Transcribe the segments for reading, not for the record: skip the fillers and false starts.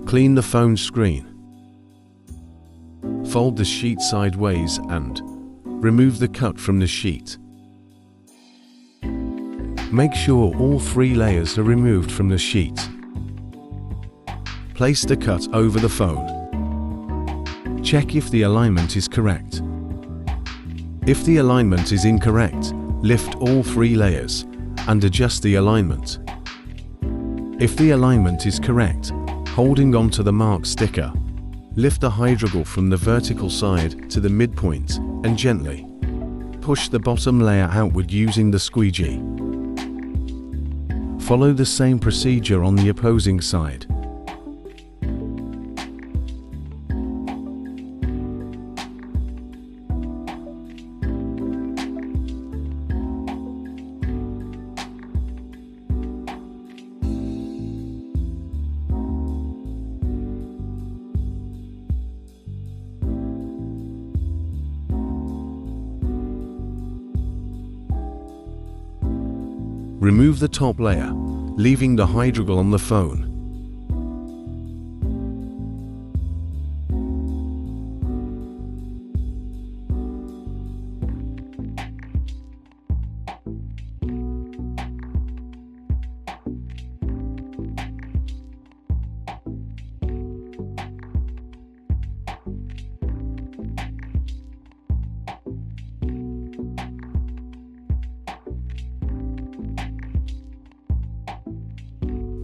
Clean the phone screen. Fold the sheet sideways and remove the cut from the sheet. Make sure all 3 layers are removed from the sheet. Place the cut over the phone. Check if the alignment is correct. If the alignment is incorrect, lift all 3 layers and adjust the alignment. If the alignment is correct, holding on to the mark sticker, lift the hydrogel from the vertical side to the midpoint and gently push the bottom layer outward using the squeegee. Follow the same procedure on the opposing side. Remove the top layer, leaving the hydrogel on the phone.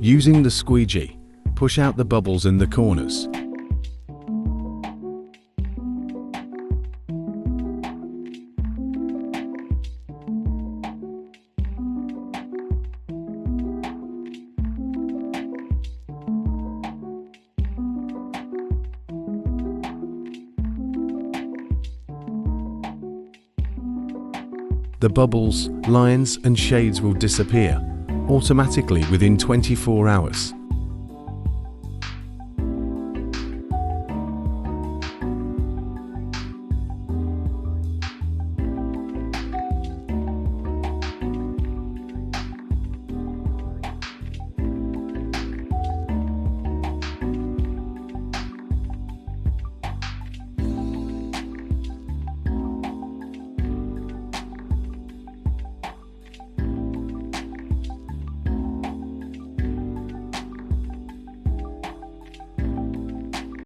Using the squeegee, push out the bubbles in the corners. The bubbles, lines and shades will disappear automatically within 24 hours.